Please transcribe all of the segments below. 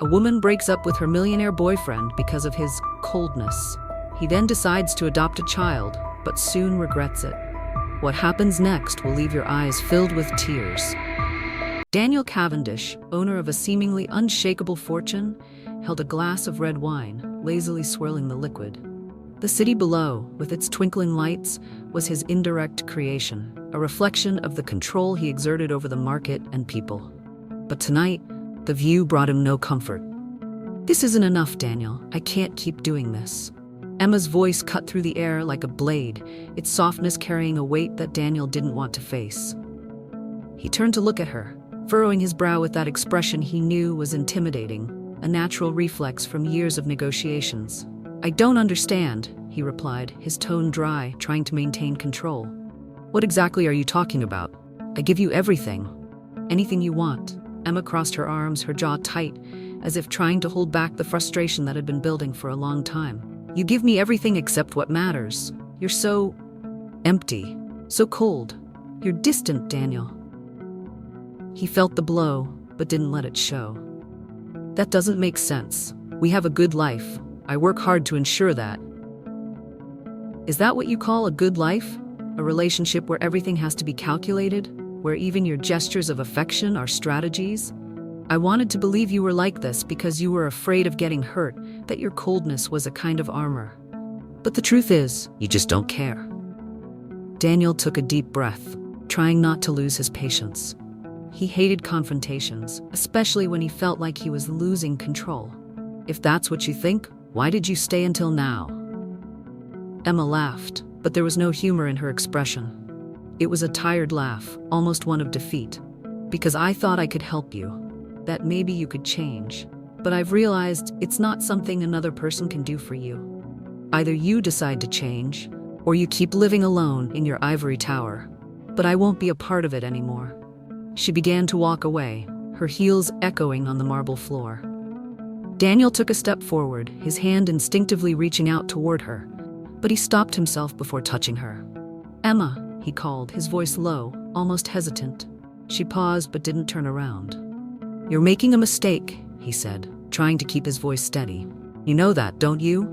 A woman breaks up with her millionaire boyfriend because of his coldness. He then decides to adopt a child, but soon regrets it. What happens next will leave your eyes filled with tears. Daniel Cavendish, owner of a seemingly unshakable fortune, held a glass of red wine, lazily swirling the liquid. The city below, with its twinkling lights, was his indirect creation, a reflection of the control he exerted over the market and people. But tonight, the view brought him no comfort. "This isn't enough, Daniel. I can't keep doing this." Emma's voice cut through the air like a blade, its softness carrying a weight that Daniel didn't want to face. He turned to look at her, furrowing his brow with that expression he knew was intimidating, a natural reflex from years of negotiations. "I don't understand," he replied, his tone dry, trying to maintain control. "What exactly are you talking about? I give you everything. Anything you want." Emma crossed her arms, her jaw tight, as if trying to hold back the frustration that had been building for a long time. "You give me everything except what matters. You're so empty, so cold. You're distant, Daniel." He felt the blow, but didn't let it show. "That doesn't make sense. We have a good life. I work hard to ensure that." "Is that what you call a good life? A relationship where everything has to be calculated? Where even your gestures of affection are strategies? I wanted to believe you were like this because you were afraid of getting hurt, that your coldness was a kind of armor. But the truth is, you just don't care." Daniel took a deep breath, trying not to lose his patience. He hated confrontations, especially when he felt like he was losing control. "If that's what you think, why did you stay until now?" Emma laughed, but there was no humor in her expression. It was a tired laugh, almost one of defeat. "Because I thought I could help you, that maybe you could change. But I've realized it's not something another person can do for you. Either you decide to change, or you keep living alone in your ivory tower. But I won't be a part of it anymore." She began to walk away, her heels echoing on the marble floor. Daniel took a step forward, his hand instinctively reaching out toward her, but he stopped himself before touching her. "Emma," he called, his voice low, almost hesitant. She paused but didn't turn around. "You're making a mistake," he said, trying to keep his voice steady. "You know that, don't you?"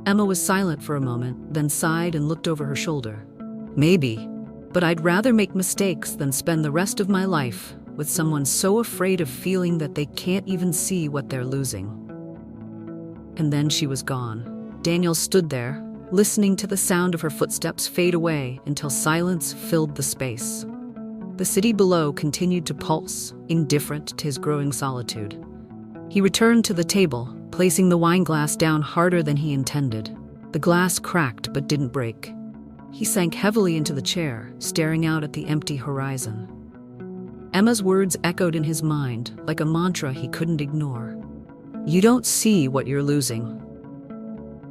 Emma was silent for a moment, then sighed and looked over her shoulder. "Maybe, but I'd rather make mistakes than spend the rest of my life with someone so afraid of feeling that they can't even see what they're losing." And then she was gone. Daniel stood there, listening to the sound of her footsteps fade away until silence filled the space. The city below continued to pulse, indifferent to his growing solitude. He returned to the table, placing the wine glass down harder than he intended. The glass cracked but didn't break. He sank heavily into the chair, staring out at the empty horizon. Emma's words echoed in his mind, like a mantra he couldn't ignore. "You don't see what you're losing."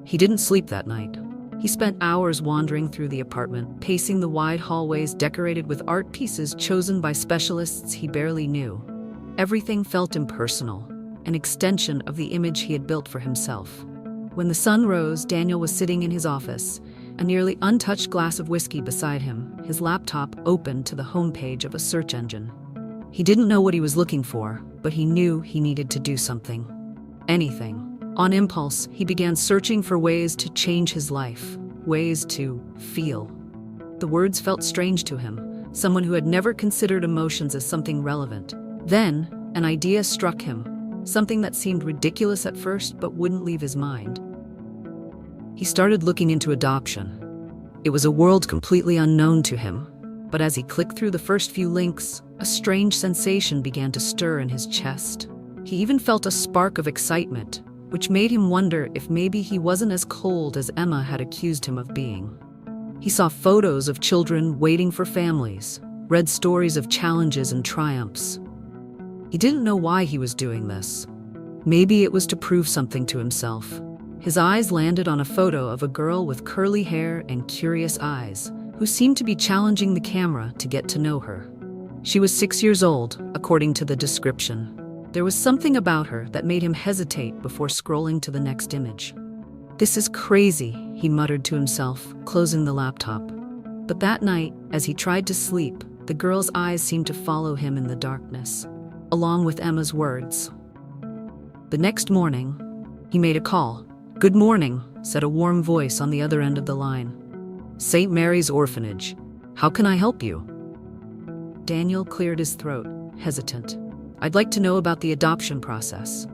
He didn't sleep that night. He spent hours wandering through the apartment, pacing the wide hallways decorated with art pieces chosen by specialists he barely knew. Everything felt impersonal, an extension of the image he had built for himself. When the sun rose, Daniel was sitting in his office, a nearly untouched glass of whiskey beside him, his laptop open to the homepage of a search engine. He didn't know what he was looking for, but he knew he needed to do something. Anything. On impulse, he began searching for ways to change his life, ways to feel. The words felt strange to him, someone who had never considered emotions as something relevant. Then, an idea struck him, something that seemed ridiculous at first but wouldn't leave his mind. He started looking into adoption. It was a world completely unknown to him, but as he clicked through the first few links, a strange sensation began to stir in his chest. He even felt a spark of excitement, which made him wonder if maybe he wasn't as cold as Emma had accused him of being. He saw photos of children waiting for families, read stories of challenges and triumphs. He didn't know why he was doing this. Maybe it was to prove something to himself. His eyes landed on a photo of a girl with curly hair and curious eyes, who seemed to be challenging the camera to get to know her. She was 6 years old, according to the description. There was something about her that made him hesitate before scrolling to the next image. "This is crazy," he muttered to himself, closing the laptop. But that night, as he tried to sleep, the girl's eyes seemed to follow him in the darkness, along with Emma's words. The next morning, he made a call. "Good morning," said a warm voice on the other end of the line. "St. Mary's Orphanage. How can I help you?" Daniel cleared his throat, hesitant. "I'd like to know about the adoption process."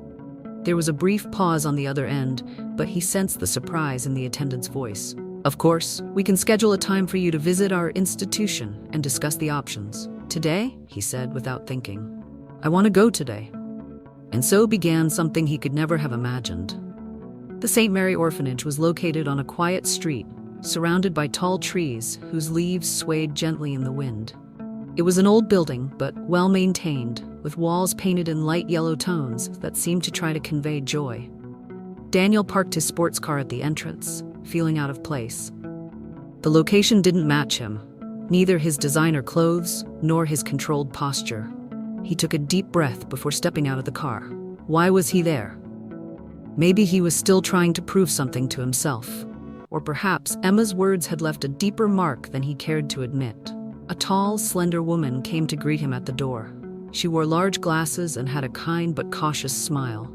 There was a brief pause on the other end, but he sensed the surprise in the attendant's voice. "Of course, we can schedule a time for you to visit our institution and discuss the options. Today?" he said without thinking. "I want to go today." And so began something he could never have imagined. The St. Mary Orphanage was located on a quiet street, surrounded by tall trees whose leaves swayed gently in the wind. It was an old building, but well-maintained, with walls painted in light yellow tones that seemed to try to convey joy. Daniel parked his sports car at the entrance, feeling out of place. The location didn't match him, neither his designer clothes nor his controlled posture. He took a deep breath before stepping out of the car. Why was he there? Maybe he was still trying to prove something to himself. Or perhaps Emma's words had left a deeper mark than he cared to admit. A tall, slender woman came to greet him at the door. She wore large glasses and had a kind but cautious smile.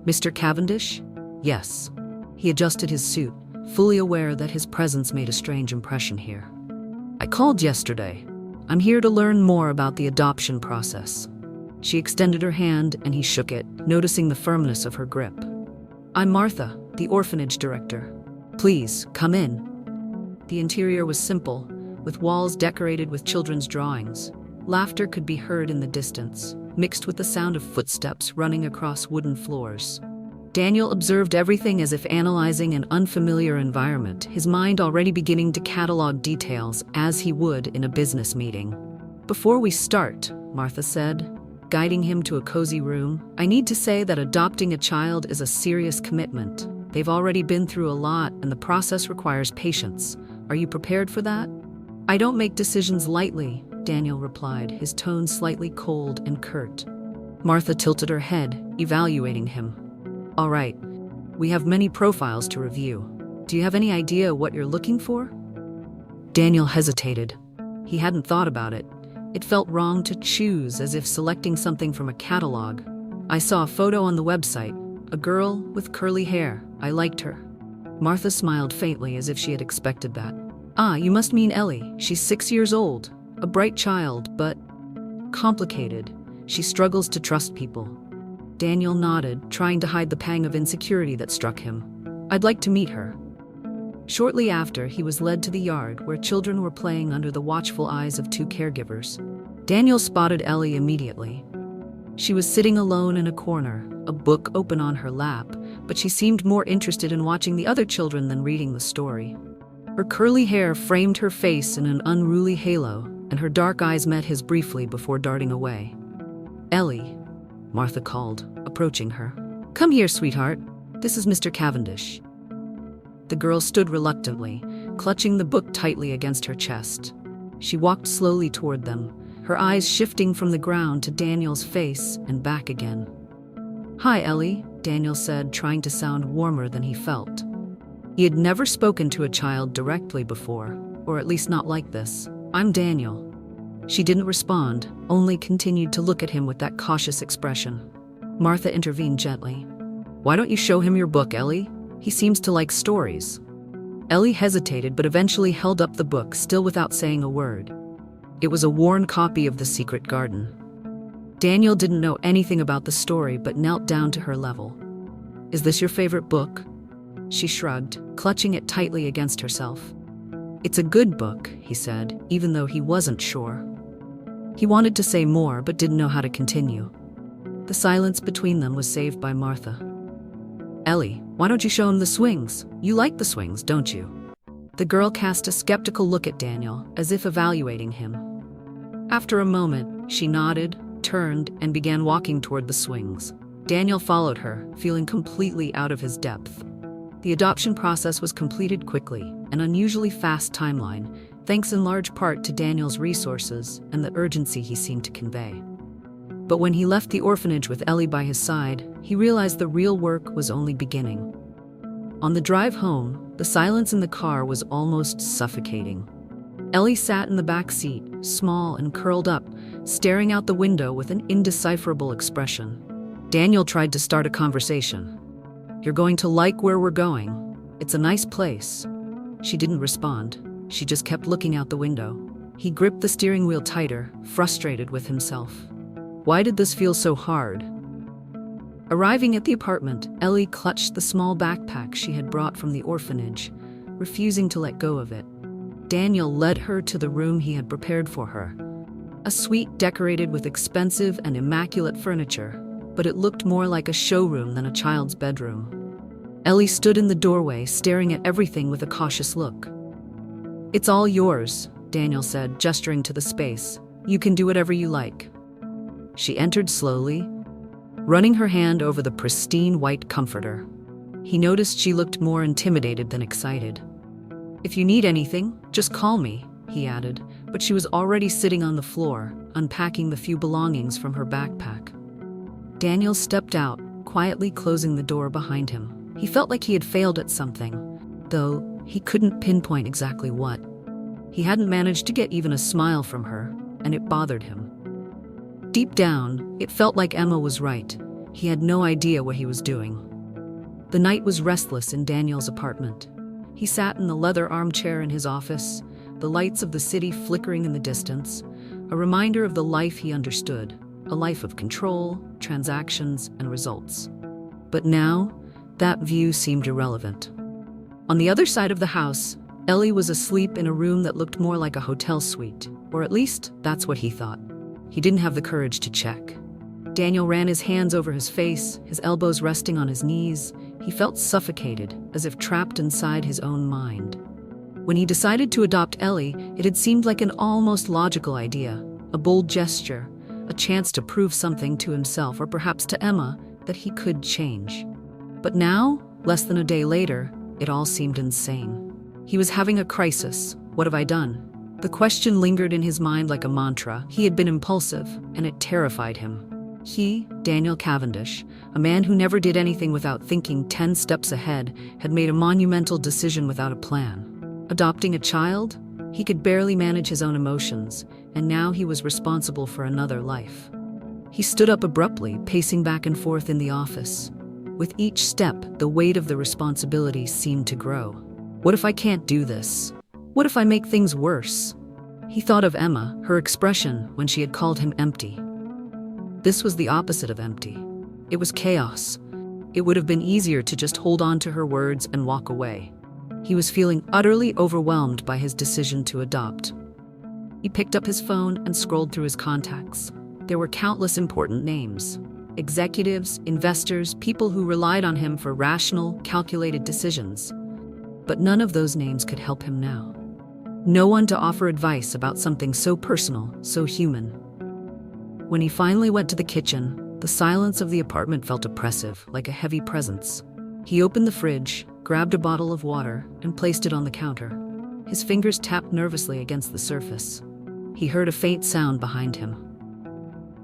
"Mr. Cavendish?" "Yes." He adjusted his suit, fully aware that his presence made a strange impression here. "I called yesterday. I'm here to learn more about the adoption process." She extended her hand and he shook it, noticing the firmness of her grip. "I'm Martha, the orphanage director. Please, come in." The interior was simple, with walls decorated with children's drawings. Laughter could be heard in the distance, mixed with the sound of footsteps running across wooden floors. Daniel observed everything as if analyzing an unfamiliar environment, his mind already beginning to catalog details as he would in a business meeting. "Before we start," Martha said, guiding him to a cozy room, "I need to say that adopting a child is a serious commitment. They've already been through a lot, and the process requires patience. Are you prepared for that?" "I don't make decisions lightly," Daniel replied, his tone slightly cold and curt. Martha tilted her head, evaluating him. "All right, we have many profiles to review. Do you have any idea what you're looking for?" Daniel hesitated. He hadn't thought about it. It felt wrong to choose, as if selecting something from a catalog. "I saw a photo on the website. A girl with curly hair. I liked her." Martha smiled faintly as if she had expected that. "Ah, you must mean Ellie. She's 6 years old. A bright child, but complicated. She struggles to trust people." Daniel nodded, trying to hide the pang of insecurity that struck him. "I'd like to meet her." Shortly after, he was led to the yard where children were playing under the watchful eyes of 2 caregivers. Daniel spotted Ellie immediately. She was sitting alone in a corner, a book open on her lap, but she seemed more interested in watching the other children than reading the story. Her curly hair framed her face in an unruly halo, and her dark eyes met his briefly before darting away. "Ellie," Martha called, approaching her. "Come here, sweetheart. This is Mr. Cavendish." The girl stood reluctantly, clutching the book tightly against her chest. She walked slowly toward them, her eyes shifting from the ground to Daniel's face and back again. "Hi, Ellie," Daniel said, trying to sound warmer than he felt. He had never spoken to a child directly before, or at least not like this. "I'm Daniel." She didn't respond, only continued to look at him with that cautious expression. Martha intervened gently. "Why don't you show him your book, Ellie? He seems to like stories." Ellie hesitated but eventually held up the book, still without saying a word. It was a worn copy of The Secret Garden. Daniel didn't know anything about the story but knelt down to her level. "Is this your favorite book?" She shrugged, clutching it tightly against herself. "It's a good book," he said, even though he wasn't sure. He wanted to say more but didn't know how to continue. The silence between them was saved by Martha. "Ellie, why don't you show him the swings? You like the swings, don't you?" The girl cast a skeptical look at Daniel, as if evaluating him. After a moment, she nodded, turned, and began walking toward the swings. Daniel followed her, feeling completely out of his depth. The adoption process was completed quickly, an unusually fast timeline, thanks in large part to Daniel's resources and the urgency he seemed to convey. But when he left the orphanage with Ellie by his side, he realized the real work was only beginning. On the drive home, the silence in the car was almost suffocating. Ellie sat in the back seat, small and curled up, staring out the window with an indecipherable expression. Daniel tried to start a conversation. "You're going to like where we're going. It's a nice place." She didn't respond. She just kept looking out the window. He gripped the steering wheel tighter, frustrated with himself. Why did this feel so hard? Arriving at the apartment, Ellie clutched the small backpack she had brought from the orphanage, refusing to let go of it. Daniel led her to the room he had prepared for her. A suite decorated with expensive and immaculate furniture, but it looked more like a showroom than a child's bedroom. Ellie stood in the doorway, staring at everything with a cautious look. "It's all yours," Daniel said, gesturing to the space. "You can do whatever you like." She entered slowly, running her hand over the pristine white comforter. He noticed she looked more intimidated than excited. "If you need anything, just call me," he added, but she was already sitting on the floor, unpacking the few belongings from her backpack. Daniel stepped out, quietly closing the door behind him. He felt like he had failed at something, though he couldn't pinpoint exactly what. He hadn't managed to get even a smile from her, and it bothered him. Deep down, it felt like Emma was right. He had no idea what he was doing. The night was restless in Daniel's apartment. He sat in the leather armchair in his office, the lights of the city flickering in the distance, a reminder of the life he understood, a life of control, transactions, and results. But now, that view seemed irrelevant. On the other side of the house, Ellie was asleep in a room that looked more like a hotel suite, or at least that's what he thought. He didn't have the courage to check. Daniel ran his hands over his face, his elbows resting on his knees. He felt suffocated, as if trapped inside his own mind. When he decided to adopt Ellie, it had seemed like an almost logical idea, a bold gesture, a chance to prove something to himself or perhaps to Emma that he could change. But now, less than a day later, it all seemed insane. He was having a crisis. What have I done? The question lingered in his mind like a mantra. He had been impulsive, and it terrified him. He, Daniel Cavendish, a man who never did anything without thinking 10 steps ahead, had made a monumental decision without a plan. Adopting a child? He could barely manage his own emotions, and now he was responsible for another life. He stood up abruptly, pacing back and forth in the office. With each step, the weight of the responsibility seemed to grow. What if I can't do this? What if I make things worse? He thought of Emma, her expression when she had called him empty. This was the opposite of empty. It was chaos. It would have been easier to just hold on to her words and walk away. He was feeling utterly overwhelmed by his decision to adopt. He picked up his phone and scrolled through his contacts. There were countless important names. Executives, investors, people who relied on him for rational, calculated decisions. But none of those names could help him now. No one to offer advice about something so personal, so human. When he finally went to the kitchen, the silence of the apartment felt oppressive, like a heavy presence. He opened the fridge, grabbed a bottle of water, and placed it on the counter. His fingers tapped nervously against the surface. He heard a faint sound behind him.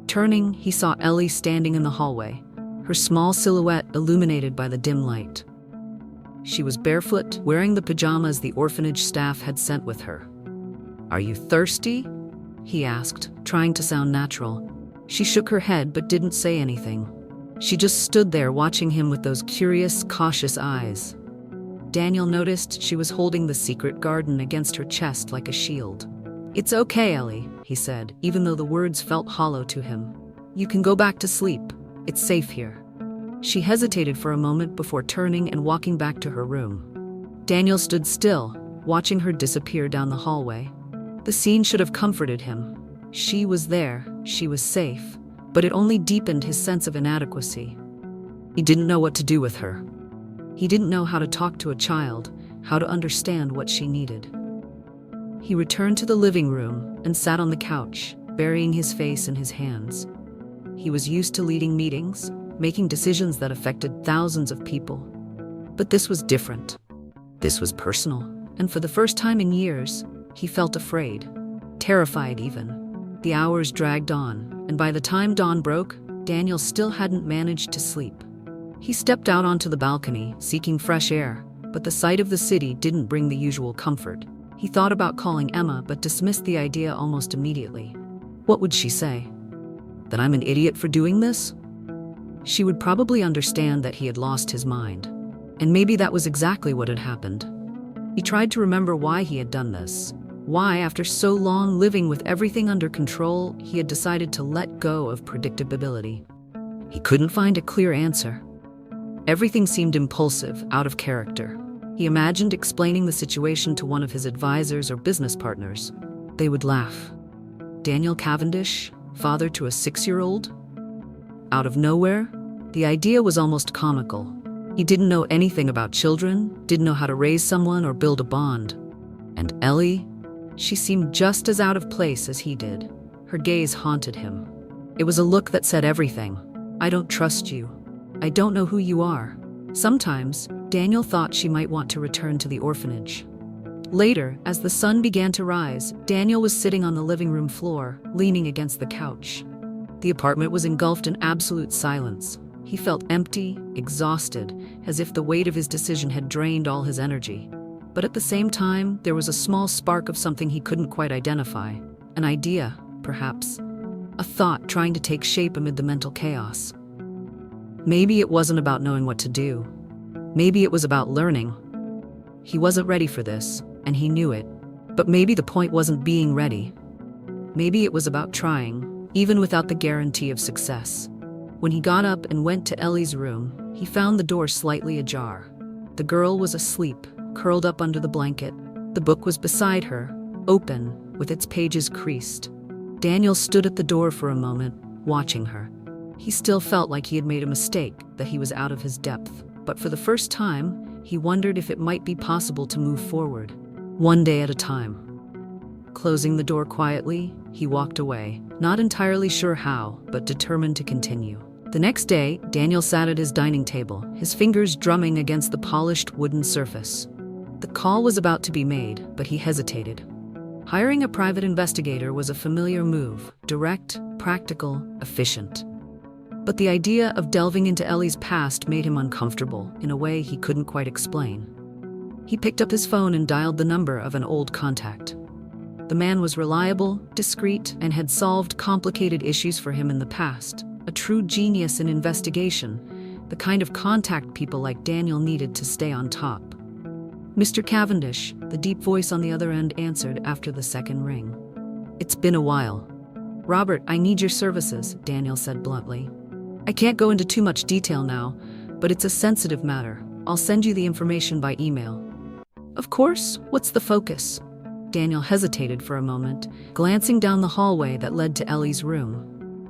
Turning, he saw Ellie standing in the hallway, her small silhouette illuminated by the dim light. She was barefoot, wearing the pajamas the orphanage staff had sent with her. "Are you thirsty?" he asked, trying to sound natural. She shook her head but didn't say anything. She just stood there watching him with those curious, cautious eyes. Daniel noticed she was holding the secret garden against her chest like a shield. "It's okay, Ellie," he said, even though the words felt hollow to him. "You can go back to sleep. It's safe here." She hesitated for a moment before turning and walking back to her room. Daniel stood still, watching her disappear down the hallway. The scene should have comforted him. She was there, she was safe, but it only deepened his sense of inadequacy. He didn't know what to do with her. He didn't know how to talk to a child, how to understand what she needed. He returned to the living room and sat on the couch, burying his face in his hands. He was used to leading meetings, making decisions that affected thousands of people. But this was different. This was personal, and for the first time in years, he felt afraid, terrified even. The hours dragged on, and by the time dawn broke, Daniel still hadn't managed to sleep. He stepped out onto the balcony, seeking fresh air, but the sight of the city didn't bring the usual comfort. He thought about calling Emma, but dismissed the idea almost immediately. What would she say? That I'm an idiot for doing this? she would probably understand that he had lost his mind. And maybe that was exactly what had happened. He tried to remember why he had done this. Why, after so long living with everything under control, he had decided to let go of predictability. He couldn't find a clear answer. Everything seemed impulsive, out of character. He imagined explaining the situation to one of his advisors or business partners. They would laugh. Daniel Cavendish, father to a 6-year-old? Out of nowhere, the idea was almost comical. He didn't know anything about children, didn't know how to raise someone or build a bond. And Ellie? She seemed just as out of place as he did. Her gaze haunted him. It was a look that said everything. I don't trust you. I don't know who you are. Sometimes, Daniel thought she might want to return to the orphanage. Later, as the sun began to rise, Daniel was sitting on the living room floor, leaning against the couch. The apartment was engulfed in absolute silence. He felt empty, exhausted, as if the weight of his decision had drained all his energy. But at the same time, there was a small spark of something he couldn't quite identify. An idea, perhaps. A thought trying to take shape amid the mental chaos. Maybe it wasn't about knowing what to do. Maybe it was about learning. He wasn't ready for this, and he knew it. But maybe the point wasn't being ready. Maybe it was about trying, even without the guarantee of success. When he got up and went to Ellie's room, he found the door slightly ajar. The girl was asleep, curled up under the blanket. The book was beside her, open, with its pages creased. Daniel stood at the door for a moment, watching her. He still felt like he had made a mistake, that he was out of his depth. But for the first time, he wondered if it might be possible to move forward, one day at a time. Closing the door quietly, he walked away, not entirely sure how, but determined to continue. The next day, Daniel sat at his dining table, his fingers drumming against the polished wooden surface. The call was about to be made, but he hesitated. Hiring a private investigator was a familiar move, direct, practical, efficient. But the idea of delving into Ellie's past made him uncomfortable in a way he couldn't quite explain. He picked up his phone and dialed the number of an old contact. The man was reliable, discreet, and had solved complicated issues for him in the past. A true genius in investigation, the kind of contact people like Daniel needed to stay on top. Mr. Cavendish, the deep voice on the other end answered after the second ring. It's been a while. Robert, I need your services, Daniel said bluntly. I can't go into too much detail now, but it's a sensitive matter. I'll send you the information by email. Of course, what's the focus? Daniel hesitated for a moment, glancing down the hallway that led to Ellie's room.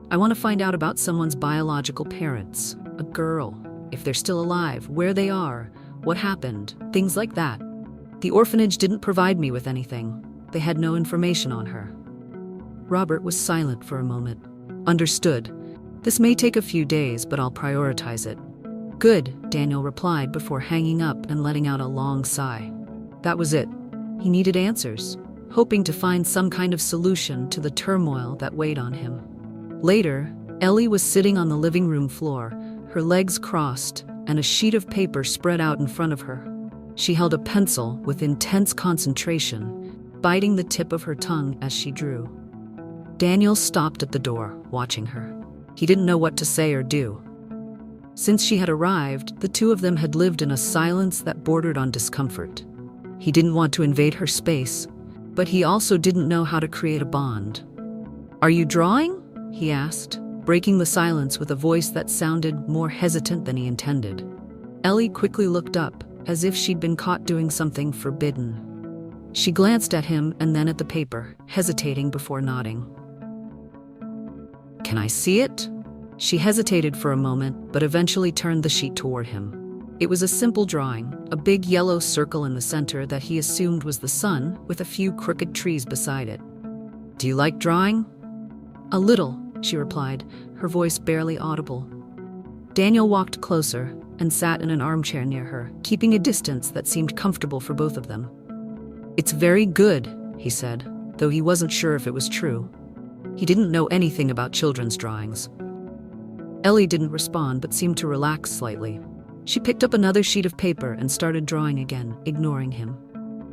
I want to find out about someone's biological parents, a girl, if they're still alive, where they are, what happened, things like that. The orphanage didn't provide me with anything. They had no information on her. Robert was silent for a moment. Understood. This may take a few days, but I'll prioritize it. Good, Daniel replied before hanging up and letting out a long sigh. That was it. He needed answers, hoping to find some kind of solution to the turmoil that weighed on him. Later, Ellie was sitting on the living room floor, her legs crossed, and a sheet of paper spread out in front of her. She held a pencil with intense concentration, biting the tip of her tongue as she drew. Daniel stopped at the door, watching her. He didn't know what to say or do. Since she had arrived, the two of them had lived in a silence that bordered on discomfort. He didn't want to invade her space, but he also didn't know how to create a bond. Are you drawing? He asked, breaking the silence with a voice that sounded more hesitant than he intended. Ellie quickly looked up, as if she'd been caught doing something forbidden. She glanced at him and then at the paper, hesitating before nodding. Can I see it? She hesitated for a moment, but eventually turned the sheet toward him. It was a simple drawing, a big yellow circle in the center that he assumed was the sun, with a few crooked trees beside it. Do you like drawing? A little, she replied, her voice barely audible. Daniel walked closer and sat in an armchair near her, keeping a distance that seemed comfortable for both of them. It's very good, he said, though he wasn't sure if it was true. He didn't know anything about children's drawings. Ellie didn't respond but seemed to relax slightly. She picked up another sheet of paper and started drawing again, ignoring him.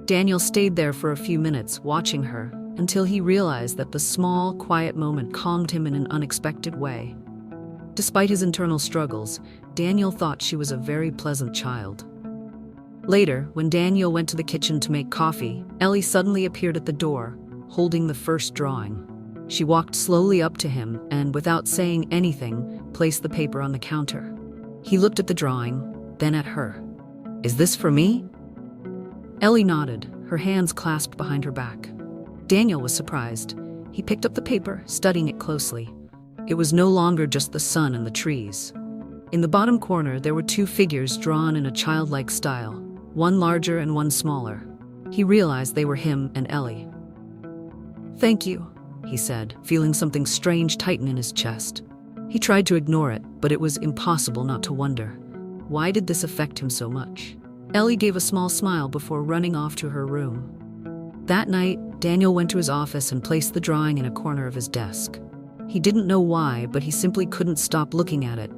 Daniel stayed there for a few minutes, watching her, until he realized that the small, quiet moment calmed him in an unexpected way. Despite his internal struggles, Daniel thought she was a very pleasant child. Later, when Daniel went to the kitchen to make coffee, Ellie suddenly appeared at the door, holding the first drawing. She walked slowly up to him and, without saying anything, placed the paper on the counter. He looked at the drawing, then at her. "Is this for me?" Ellie nodded, her hands clasped behind her back. Daniel was surprised. He picked up the paper, studying it closely. It was no longer just the sun and the trees. In the bottom corner, there were two figures drawn in a childlike style, one larger and one smaller. He realized they were him and Ellie. "Thank you," he said, feeling something strange tighten in his chest. He tried to ignore it, but it was impossible not to wonder. Why did this affect him so much? Ellie gave a small smile before running off to her room. That night, Daniel went to his office and placed the drawing in a corner of his desk. He didn't know why, but he simply couldn't stop looking at it.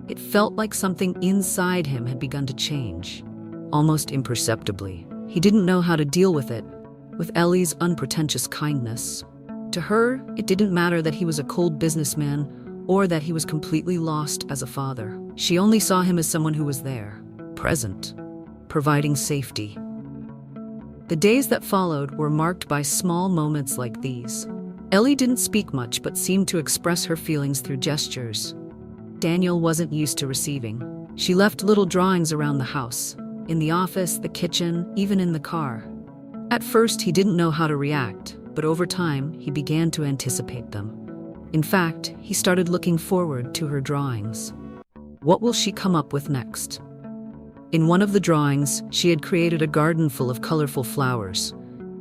It felt like something inside him had begun to change, almost imperceptibly. He didn't know how to deal with it, with Ellie's unpretentious kindness. To her, it didn't matter that he was a cold businessman or that he was completely lost as a father. She only saw him as someone who was there, present, providing safety. The days that followed were marked by small moments like these. Ellie didn't speak much but seemed to express her feelings through gestures. Daniel wasn't used to receiving. She left little drawings around the house, in the office, the kitchen, even in the car. At first, he didn't know how to react, but over time, he began to anticipate them. In fact, he started looking forward to her drawings. What will she come up with next? In one of the drawings, she had created a garden full of colorful flowers.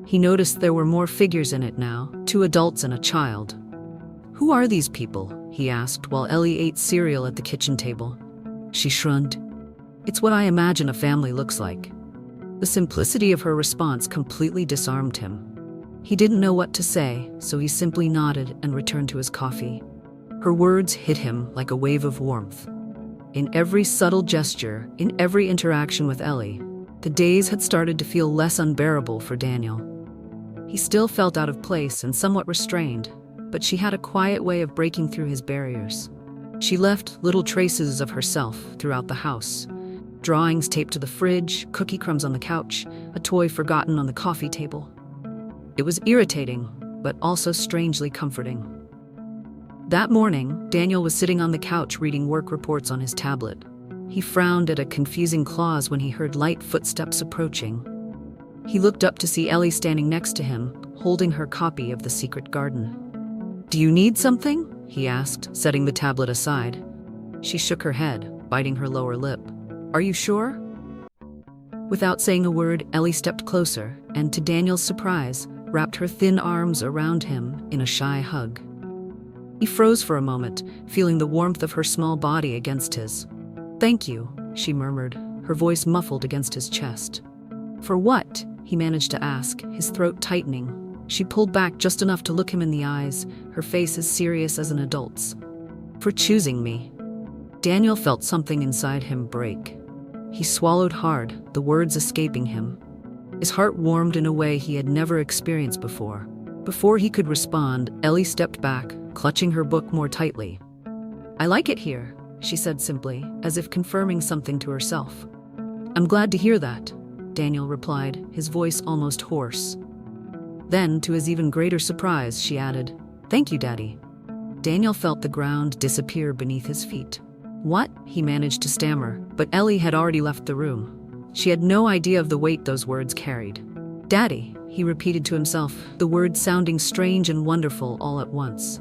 He noticed there were more figures in it now, 2 adults and a child. "Who are these people?" he asked while Ellie ate cereal at the kitchen table. She shrugged. "It's what I imagine a family looks like." The simplicity of her response completely disarmed him. He didn't know what to say, so he simply nodded and returned to his coffee. Her words hit him like a wave of warmth. In every subtle gesture, in every interaction with Ellie, the days had started to feel less unbearable for Daniel. He still felt out of place and somewhat restrained, but she had a quiet way of breaking through his barriers. She left little traces of herself throughout the house. Drawings taped to the fridge, cookie crumbs on the couch, a toy forgotten on the coffee table. It was irritating, but also strangely comforting. That morning, Daniel was sitting on the couch reading work reports on his tablet. He frowned at a confusing clause when he heard light footsteps approaching. He looked up to see Ellie standing next to him, holding her copy of The Secret Garden. "Do you need something?" he asked, setting the tablet aside. She shook her head, biting her lower lip. "Are you sure?" Without saying a word, Ellie stepped closer and, to Daniel's surprise, wrapped her thin arms around him in a shy hug. He froze for a moment, feeling the warmth of her small body against his. "Thank you," she murmured, her voice muffled against his chest. "For what?" he managed to ask, his throat tightening. She pulled back just enough to look him in the eyes, her face as serious as an adult's. "For choosing me." Daniel felt something inside him break. He swallowed hard, the words escaping him. His heart warmed in a way he had never experienced before. Before he could respond, Ellie stepped back, clutching her book more tightly. "I like it here," she said simply, as if confirming something to herself. "I'm glad to hear that," Daniel replied, his voice almost hoarse. Then, to his even greater surprise, she added, "Thank you, Daddy." Daniel felt the ground disappear beneath his feet. "What?" he managed to stammer, but Ellie had already left the room. She had no idea of the weight those words carried. "Daddy," he repeated to himself, the words sounding strange and wonderful all at once.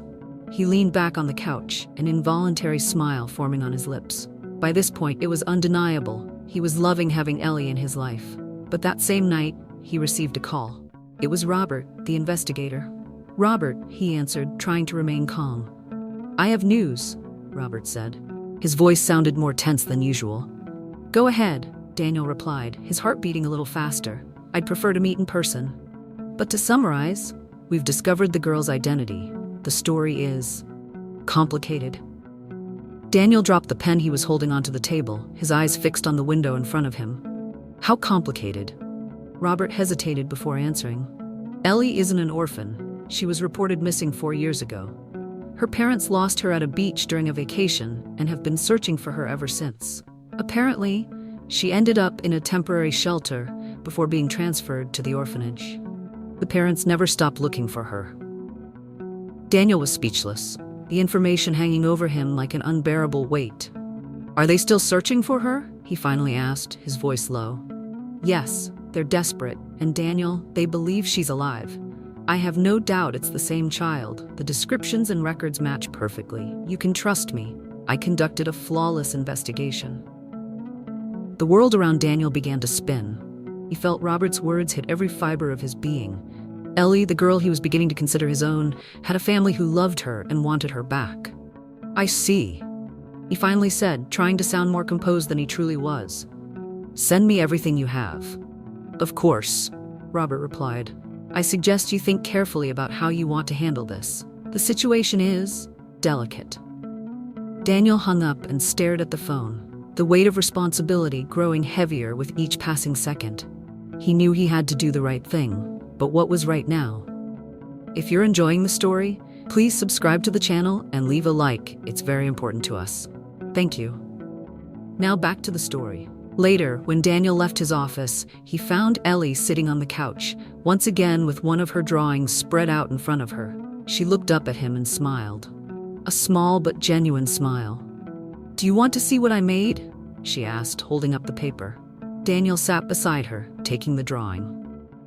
He leaned back on the couch, an involuntary smile forming on his lips. By this point, it was undeniable. He was loving having Ellie in his life. But that same night, he received a call. It was Robert, the investigator. "Robert," he answered, trying to remain calm. "I have news," Robert said. His voice sounded more tense than usual. "Go ahead," Daniel replied, his heart beating a little faster. "I'd prefer to meet in person. But to summarize, we've discovered the girl's identity. The story is complicated." Daniel dropped the pen he was holding onto the table, his eyes fixed on the window in front of him. "How complicated?" Robert hesitated before answering. "Ellie isn't an orphan. She was reported missing 4 years ago. Her parents lost her at a beach during a vacation and have been searching for her ever since. Apparently, she ended up in a temporary shelter before being transferred to the orphanage. The parents never stopped looking for her. Daniel was speechless, the information hanging over him like an unbearable weight. "Are they still searching for her?" he finally asked, his voice low. "Yes, they're desperate, and Daniel, they believe she's alive. I have no doubt it's the same child. The descriptions and records match perfectly. You can trust me. I conducted a flawless investigation." The world around Daniel began to spin. He felt Robert's words hit every fiber of his being. Ellie, the girl he was beginning to consider his own, had a family who loved her and wanted her back. "I see," he finally said, trying to sound more composed than he truly was. "Send me everything you have." "Of course," Robert replied. "I suggest you think carefully about how you want to handle this. The situation is delicate." Daniel hung up and stared at the phone, the weight of responsibility growing heavier with each passing second. He knew he had to do the right thing, but what was right now? If you're enjoying the story, please subscribe to the channel and leave a like. It's very important to us. Thank you. Now back to the story. Later, when Daniel left his office, he found Ellie sitting on the couch, once again with one of her drawings spread out in front of her. She looked up at him and smiled. A small but genuine smile. "Do you want to see what I made?" she asked, holding up the paper. Daniel sat beside her, taking the drawing.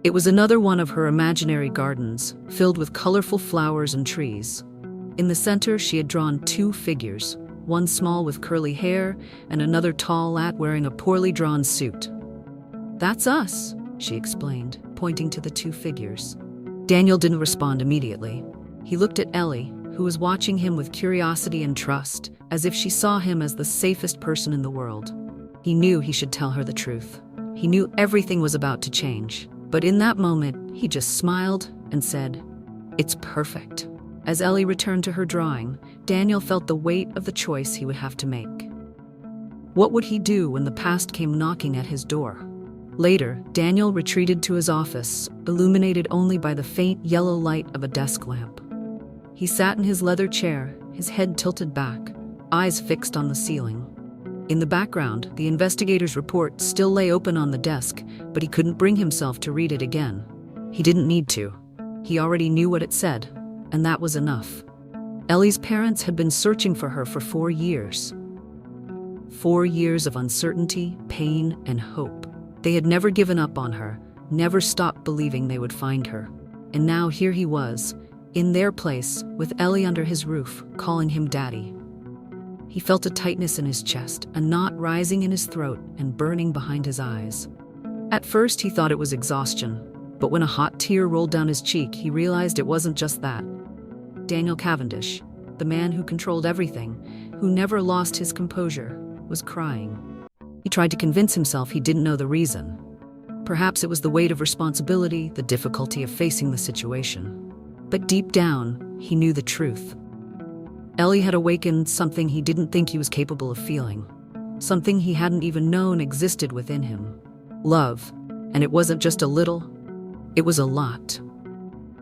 It was another one of her imaginary gardens, filled with colorful flowers and trees. In the center, she had drawn two figures, one small with curly hair and another tall lad wearing a poorly drawn suit. "That's us," she explained, pointing to the two figures. Daniel didn't respond immediately. He looked at Ellie, who was watching him with curiosity and trust, as if she saw him as the safest person in the world. He knew he should tell her the truth. He knew everything was about to change. But in that moment, he just smiled and said, "It's perfect." As Ellie returned to her drawing, Daniel felt the weight of the choice he would have to make. What would he do when the past came knocking at his door? Later, Daniel retreated to his office, illuminated only by the faint yellow light of a desk lamp. He sat in his leather chair, his head tilted back, eyes fixed on the ceiling. In the background, the investigator's report still lay open on the desk, but he couldn't bring himself to read it again. He didn't need to. He already knew what it said, and that was enough. Ellie's parents had been searching for her for 4 years. 4 years of uncertainty, pain, and hope. They had never given up on her, never stopped believing they would find her. And now here he was, in their place, with Ellie under his roof, calling him Daddy. He felt a tightness in his chest, a knot rising in his throat and burning behind his eyes. At first, he thought it was exhaustion, but when a hot tear rolled down his cheek, he realized it wasn't just that. Daniel Cavendish, the man who controlled everything, who never lost his composure, was crying. He tried to convince himself he didn't know the reason. Perhaps it was the weight of responsibility, the difficulty of facing the situation. But deep down, he knew the truth. Ellie had awakened something he didn't think he was capable of feeling, something he hadn't even known existed within him. Love, and it wasn't just a little, it was a lot.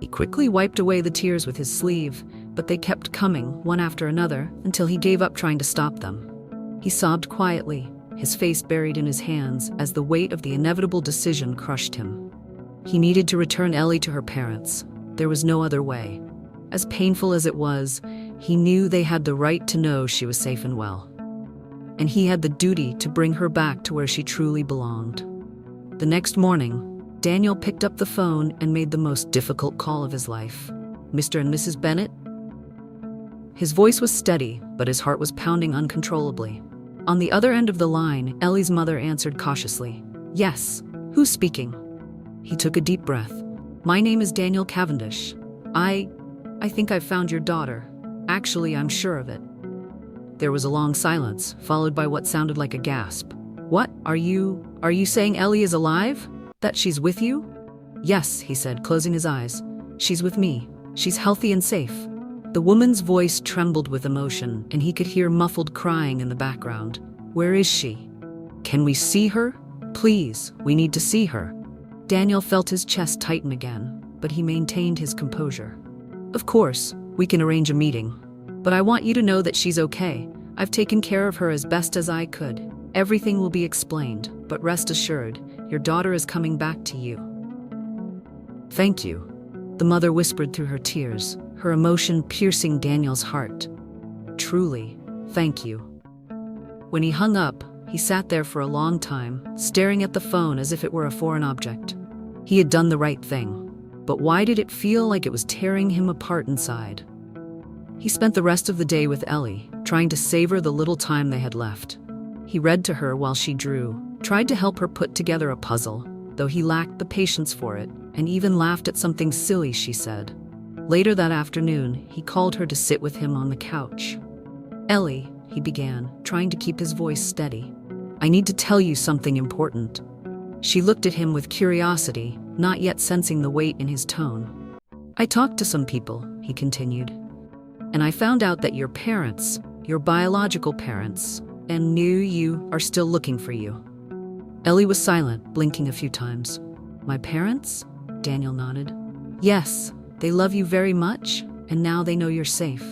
He quickly wiped away the tears with his sleeve, but they kept coming, one after another, until he gave up trying to stop them. He sobbed quietly, his face buried in his hands as the weight of the inevitable decision crushed him. He needed to return Ellie to her parents. There was no other way. As painful as it was, he knew they had the right to know she was safe and well. And he had the duty to bring her back to where she truly belonged. The next morning, Daniel picked up the phone and made the most difficult call of his life. "Mr. and Mrs. Bennett?" His voice was steady, but his heart was pounding uncontrollably. On the other end of the line, Ellie's mother answered cautiously, "Yes, who's speaking?" He took a deep breath. "My name is Daniel Cavendish. I think I've found your daughter. Actually, I'm sure of it." There was a long silence, followed by what sounded like a gasp. "What? Are you saying Ellie is alive? That she's with you?" "Yes," he said, closing his eyes. "She's with me. She's healthy and safe." The woman's voice trembled with emotion, and he could hear muffled crying in the background. "Where is she? Can we see her? Please, we need to see her." Daniel felt his chest tighten again, but he maintained his composure. "Of course, we can arrange a meeting. But I want you to know that she's okay. I've taken care of her as best as I could. Everything will be explained, but rest assured, your daughter is coming back to you." "Thank you," the mother whispered through her tears, her emotion piercing Daniel's heart. "Truly, thank you." When he hung up, he sat there for a long time, staring at the phone as if it were a foreign object. He had done the right thing, but why did it feel like it was tearing him apart inside? He spent the rest of the day with Ellie, trying to savor the little time they had left. He read to her while she drew, tried to help her put together a puzzle, though he lacked the patience for it, and even laughed at something silly she said. Later that afternoon, he called her to sit with him on the couch. "Ellie," he began, trying to keep his voice steady, "I need to tell you something important." She looked at him with curiosity, not yet sensing the weight in his tone. "I talked to some people," he continued, "and I found out that your parents, your biological parents, and knew you are still looking for you." Ellie was silent, blinking a few times. "My parents?" Daniel nodded. "Yes, they love you very much, and now they know you're safe."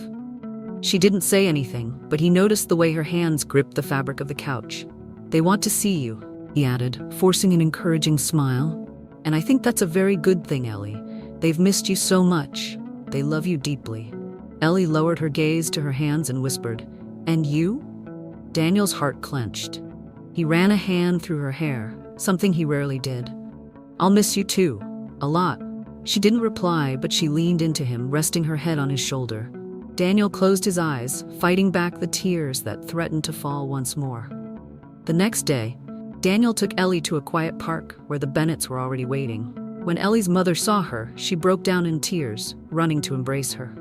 She didn't say anything, but he noticed the way her hands gripped the fabric of the couch. "They want to see you," he added, forcing an encouraging smile. "And I think that's a very good thing, Ellie. They've missed you so much. They love you deeply." Ellie lowered her gaze to her hands and whispered, "And you?" Daniel's heart clenched. He ran a hand through her hair, something he rarely did. "I'll miss you too, a lot." She didn't reply, but she leaned into him, resting her head on his shoulder. Daniel closed his eyes, fighting back the tears that threatened to fall once more. The next day, Daniel took Ellie to a quiet park where the Bennetts were already waiting. When Ellie's mother saw her, she broke down in tears, running to embrace her.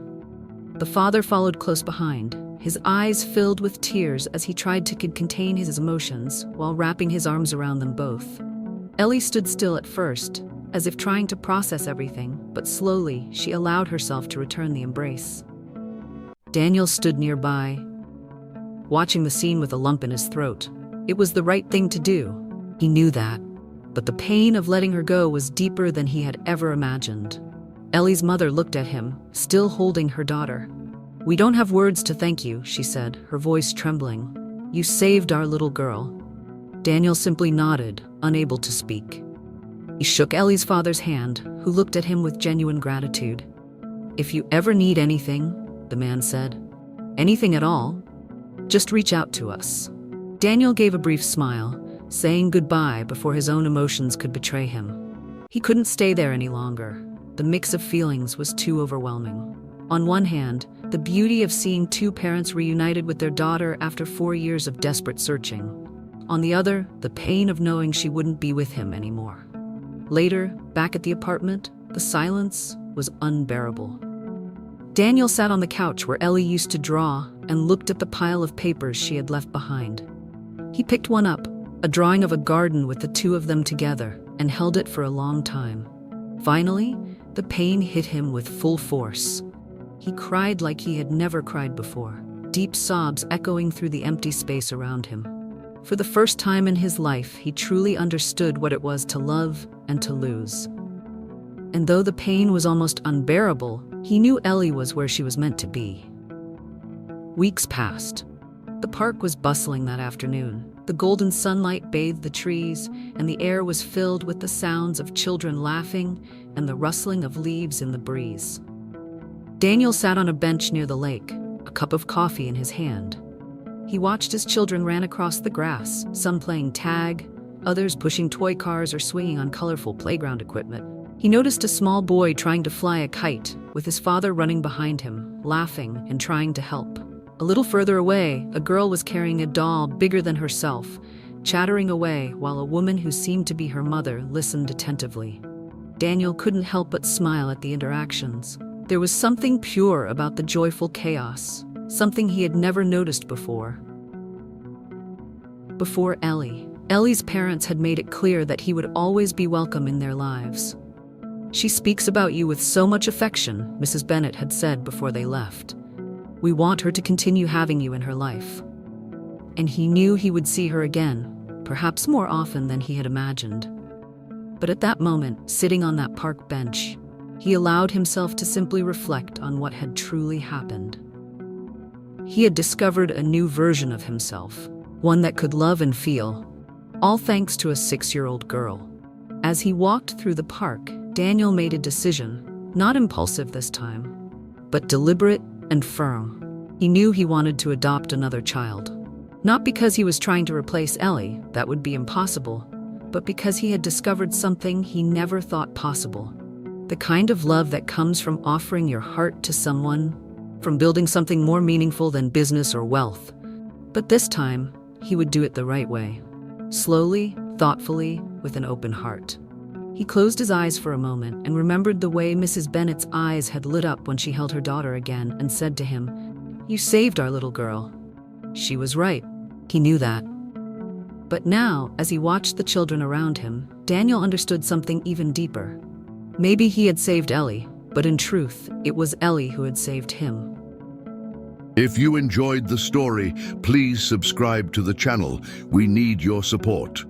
The father followed close behind, his eyes filled with tears as he tried to contain his emotions while wrapping his arms around them both. Ellie stood still at first, as if trying to process everything, but slowly she allowed herself to return the embrace. Daniel stood nearby, watching the scene with a lump in his throat. It was the right thing to do. He knew that, but the pain of letting her go was deeper than he had ever imagined. Ellie's mother looked at him, still holding her daughter. "We don't have words to thank you," she said, her voice trembling. "You saved our little girl." Daniel simply nodded, unable to speak. He shook Ellie's father's hand, who looked at him with genuine gratitude. "If you ever need anything," the man said, "anything at all, just reach out to us." Daniel gave a brief smile, saying goodbye before his own emotions could betray him. He couldn't stay there any longer. The mix of feelings was too overwhelming. On one hand, the beauty of seeing two parents reunited with their daughter after 4 years of desperate searching. On the other, the pain of knowing she wouldn't be with him anymore. Later, back at the apartment, the silence was unbearable. Daniel sat on the couch where Ellie used to draw and looked at the pile of papers she had left behind. He picked one up, a drawing of a garden with the two of them together, and held it for a long time. Finally, the pain hit him with full force. He cried like he had never cried before, deep sobs echoing through the empty space around him. For the first time in his life, he truly understood what it was to love and to lose. And though the pain was almost unbearable, he knew Ellie was where she was meant to be. Weeks passed. The park was bustling that afternoon. The golden sunlight bathed the trees, and the air was filled with the sounds of children laughing and the rustling of leaves in the breeze. Daniel sat on a bench near the lake, a cup of coffee in his hand. He watched as children ran across the grass, some playing tag, others pushing toy cars or swinging on colorful playground equipment. He noticed a small boy trying to fly a kite, with his father running behind him, laughing and trying to help. A little further away, a girl was carrying a doll bigger than herself, chattering away while a woman who seemed to be her mother listened attentively. Daniel couldn't help but smile at the interactions. There was something pure about the joyful chaos, something he had never noticed before. Before Ellie, Ellie's parents had made it clear that he would always be welcome in their lives. "She speaks about you with so much affection," Mrs. Bennett had said before they left. "We want her to continue having you in her life." And he knew he would see her again, perhaps more often than he had imagined. But at that moment, sitting on that park bench, he allowed himself to simply reflect on what had truly happened. He had discovered a new version of himself, one that could love and feel, all thanks to a 6-year-old girl. As he walked through the park, Daniel made a decision, not impulsive this time, but deliberate and firm. He knew he wanted to adopt another child. Not because he was trying to replace Ellie, that would be impossible, but because he had discovered something he never thought possible. The kind of love that comes from offering your heart to someone, from building something more meaningful than business or wealth. But this time, he would do it the right way. Slowly, thoughtfully, with an open heart. He closed his eyes for a moment and remembered the way Mrs. Bennet's eyes had lit up when she held her daughter again and said to him, "You saved our little girl." She was right. He knew that. But now, as he watched the children around him, Daniel understood something even deeper. Maybe he had saved Ellie, but in truth, it was Ellie who had saved him. If you enjoyed the story, please subscribe to the channel. We need your support.